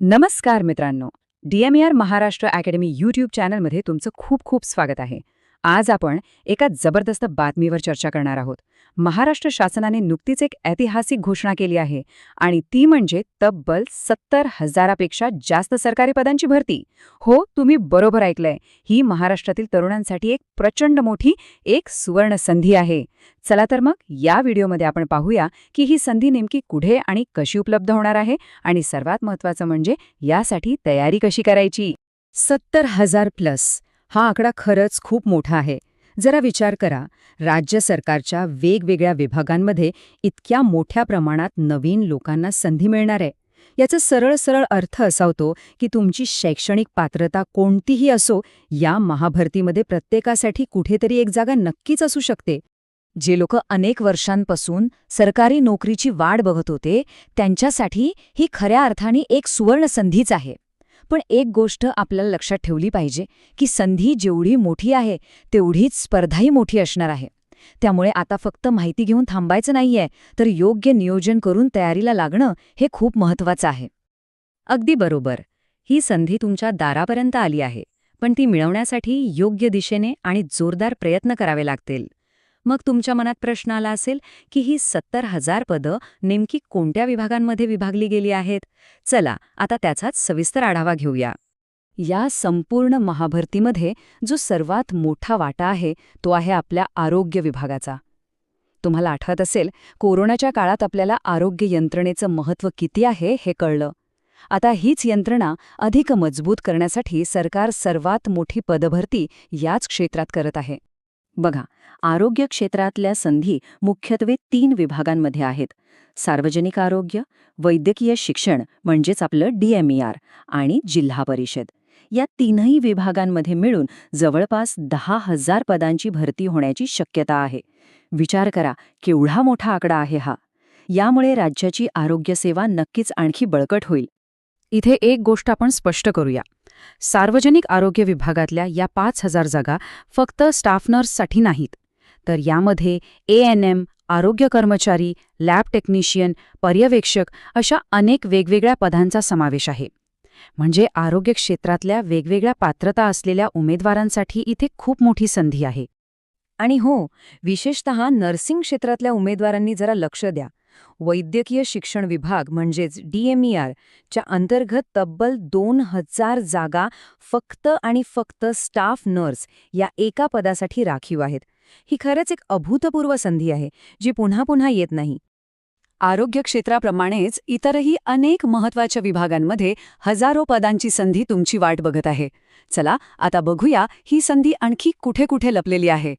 नमस्कार मित्रांनो. DMER Maharashtra academy YouTube चॅनलमध्ये तुमचं खूप खूप स्वागत आहे. आज आपण एका जबरदस्त बातमीवर चर्चा करणार आहोत. महाराष्ट्र शासनाने नुकतीच एक ऐतिहासिक घोषणा केली आहे आणि ती म्हणजे तब्बल 70,000पेक्षा जास्त सरकारी पदांची भरती. हो, तुम्ही बरोबर ऐकलंय. ही महाराष्ट्रातील तरुणांसाठी एक प्रचंड मोठी सुवर्ण संधी आहे. चला तर मग या व्हिडिओमध्ये आपण पाहूया की ही संधी नेमकी कुठे आणि कशी उपलब्ध होणार आहे आणि सर्वात महत्त्वाचं म्हणजे यासाठी तयारी कशी करायची. 70,000+ हा आकडा खरंच खूप मोठा आहे. जरा विचार करा, राज्य सरकारच्या वेगवेगळ्या विभागांमध्ये इतक्या मोठ्या प्रमाणात नवीन लोकांना संधी मिळणार आहे. याचा सरळ सरळ अर्थ असा होतो की तुमची शैक्षणिक पात्रता कोणतीही असो, या महाभरतीमध्ये प्रत्येकासाठी कुठेतरी एक जागा नक्कीच असू शकते. जे लोक अनेक वर्षांपासून सरकारी नोकरीची वाट बघत होते, त्यांच्यासाठी ही खऱ्या अर्थाने एक सुवर्ण संधीच आहे. पण एक गोष्ट आपल्याला लक्षात ठेवली पाहिजे की संधी जेवढी मोठी आहे तेवढीच स्पर्धाही मोठी असणार आहे. त्यामुळे आता फक्त माहिती घेऊन थांबायचं नाहीये, तर योग्य नियोजन करून तयारीला लागणं हे खूप महत्त्वाचं आहे. अगदी बरोबर. ही संधी तुमच्या दारापर्यंत आली आहे, पण ती मिळवण्यासाठी योग्य दिशेने आणि जोरदार प्रयत्न करावे लागतील. मग तुमच्या मनात प्रश्न आला असेल की ही 70,000 पदं नेमकी कोणत्या विभागांमध्ये विभागली गेली आहेत. चला आता त्याचाच सविस्तर आढावा घेऊया. या संपूर्ण महाभरतीमध्ये जो सर्वात मोठा वाटा आहे तो आहे आपल्या आरोग्य विभागाचा. तुम्हाला आठवत असेल, कोरोनाच्या काळात आपल्याला आरोग्य यंत्रणेचं महत्त्व किती आहे हे कळलं. आता हीच यंत्रणा अधिक मजबूत करण्यासाठी सरकार सर्वात मोठी पदभरती याच क्षेत्रात करत आहे. बघा, आरोग्य क्षेत्रातल्या संधी मुख्यत्वे 3 विभागांमध्ये आहेत: सार्वजनिक आरोग्य, वैद्यकीय शिक्षण म्हणजेच आपलं DMER आणि जिल्हा परिषद. या तीनही विभागांमध्ये मिळून जवळपास 10,000 पदांची भरती होण्याची शक्यता आहे. विचार करा, केवढा मोठा आकडा आहे हा. यामुळे राज्याची आरोग्यसेवा नक्कीच आणखी बळकट होईल. इथे एक गोष्ट आपण स्पष्ट करूया. सार्वजनिक आरोग्य विभागातल्या या 5,000 जागा फक्त स्टाफ नर्ससाठी नाहीत, तर यामध्ये ANM, आरोग्य कर्मचारी, लॅब टेक्निशियन, पर्यवेक्षक अशा अनेक वेगवेगळ्या पदांचा समावेश आहे. म्हणजे आरोग्य क्षेत्रातल्या वेगवेगळ्या पात्रता असलेल्या उमेदवारांसाठी इथे खूप मोठी संधी आहे. आणि हो, विशेषतः नर्सिंग क्षेत्रातल्या उमेदवारांनी जरा लक्ष द्या. वैद्यकीय शिक्षण विभाग म्हणजेच DMER च्या अंतर्गत तब्बल 2,000 जागा फक्त आणि फक्त स्टाफ नर्स या एका पदासाठी राखीव आहेत. ही खरंच एक अभूतपूर्व संधी आहे, जी पुन्हा पुन्हा येत नाही. आरोग्य क्षेत्राप्रमाणेच इतरही अनेक महत्त्वाच्या विभागांमध्ये हजारो पदांची संधी तुमची वाट बघत आहे. चला आता बघूया ही संधी आणखी कुठे कुठे लपलेली आहे.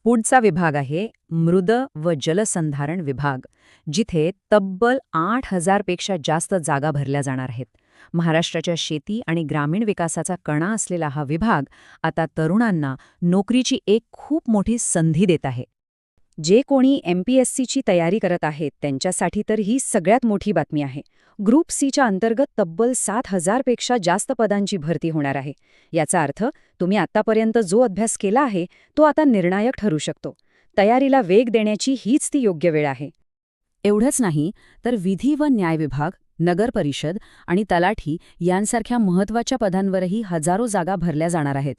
पुढचा विभाग आहे मृद व जलसंधारण विभाग, जिथे तब्बल 8,000पेक्षा जास्त जागा भरल्या जाणार आहेत. महाराष्ट्राच्या शेती आणि ग्रामीण विकासाचा कणा असलेला हा विभाग आता तरुणांना नोकरीची एक खूप मोठी संधी देत आहे. जे कोणी MPSCची तयारी करत आहेत त्यांच्यासाठी तर ही सगळ्यात मोठी बातमी आहे. ग्रुप Cच्या अंतर्गत तब्बल 7,000पेक्षा जास्त पदांची भरती होणार आहे. याचा अर्थ तुम्ही आतापर्यंत जो अभ्यास केला आहे तो आता निर्णायक ठरू शकतो. तयारीला वेग देण्याची हीच ती योग्य वेळ आहे. एवढंच नाही तर विधी व न्याय विभाग, नगर परिषद आणि तलाठी यांसारख्या महत्त्वाच्या पदांवरही हजारो जागा भरल्या जाणार आहेत.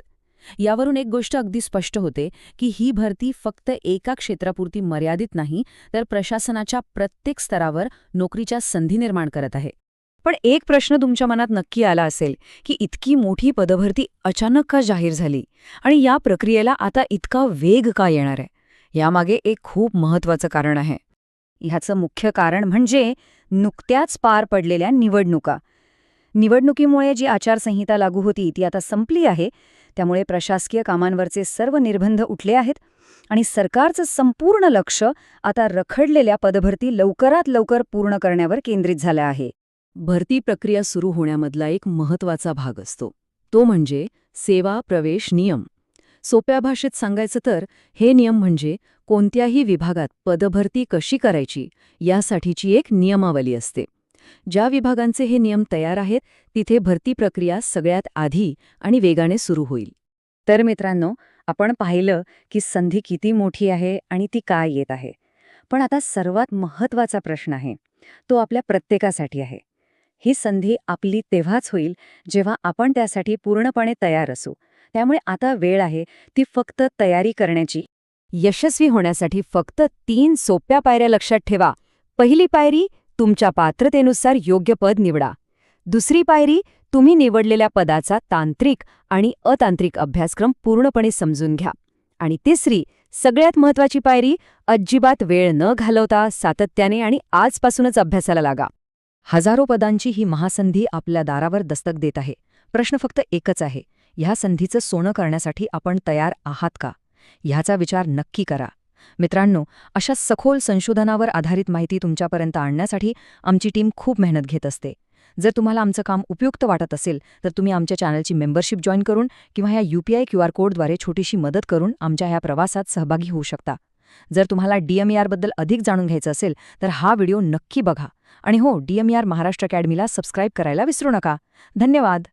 यावरून एक गोष्ट अगदी स्पष्ट होते की ही भरती फक्त एका क्षेत्रापुरती मर्यादित नाही, तर प्रशासनाच्या प्रत्येक स्तरावर नोकरीच्या संधी निर्माण करत आहे. पण एक प्रश्न तुमच्या मनात नक्की आला असेल की इतकी मोठी पदभरती अचानक का जाहीर झाली आणि या प्रक्रियेला आता इतका वेग का येणार आहे. यामागे एक खूप महत्त्वाचं कारण आहे. ह्याचं मुख्य कारण म्हणजे नुकत्याच पार पडलेल्या निवडणुका. निवडणुकीमुळे जी आचारसंहिता लागू होती ती आता संपली आहे. त्यामुळे प्रशासकीय कामांवरचे सर्व निर्बंध उठले आहेत आणि सरकारचं संपूर्ण लक्ष आता रखडलेल्या पदभरती लवकरात लवकर पूर्ण करण्यावर केंद्रित झालं आहे. भरती प्रक्रिया सुरू होण्यामधला एक महत्त्वाचा भाग असतो तो म्हणजे सेवा प्रवेश नियम. सोप्या भाषेत सांगायचं तर हे नियम म्हणजे कोणत्याही विभागात पदभरती कशी करायची यासाठीची एक नियमावली असते. ज्या विभागांचे हे नियम तयार आहेत तिथे भरती प्रक्रिया सगळ्यात आधी आणि वेगाने सुरू होईल. तर मित्रांनो, आपण पाहिलं की संधी किती मोठी आहे आणि ती काय येत आहे. पण आता सर्वात महत्त्वाचा प्रश्न आहे तो आपल्या प्रत्येकासाठी आहे. ही संधी आपली तेव्हाच होईल जेव्हा आपण त्यासाठी पूर्णपणे तयार असू. त्यामुळे आता वेळ आहे ती फक्त तयारी करण्याची. यशस्वी होण्यासाठी फक्त 3 सोप्या पायऱ्या लक्षात ठेवा. पहिली पायरी, तुमच्या पात्रतेनुसार योग्य पद निवडा. दुसरी पायरी, तुम्ही निवडलेल्या पदाचा तांत्रिक आणि अतांत्रिक अभ्यासक्रम पूर्णपणे समजून घ्या. आणि तिसरी, सगळ्यात महत्त्वाची पायरी, अजिबात वेळ न घालवता सातत्याने आणि आजपासूनच अभ्यासाला लागा. हजारो पदांची ही महासंधी आपल्या दारावर दस्तक देत आहे. प्रश्न फक्त एकच आहे, ह्या संधीचं सोनं करण्यासाठी आपण तयार आहात का? ह्याचा विचार नक्की करा. मित्रांनो, अशा सखोल संशोधनावर आधारित माहिती तुमच्यापर्यंत आणण्यासाठी आमची टीम खूप मेहनत घेत असते. जर तुम्हाला आमचं काम उपयुक्त वाटत असेल तर तुम्ही आमच्या चॅनलची मेंबरशिप जॉईन करून किंवा ह्या UPI QR कोडद्वारे छोटीशी मदत करून आमच्या ह्या प्रवासात सहभागी होऊ शकता. जर तुम्हाला DMER बद्दल अधिक जाणून घ्यायचं असेल तर हा व्हिडिओ नक्की बघा. आणि हो, DMER महाराष्ट्र अकॅडमीला सबस्क्राईब करायला विसरू नका. धन्यवाद.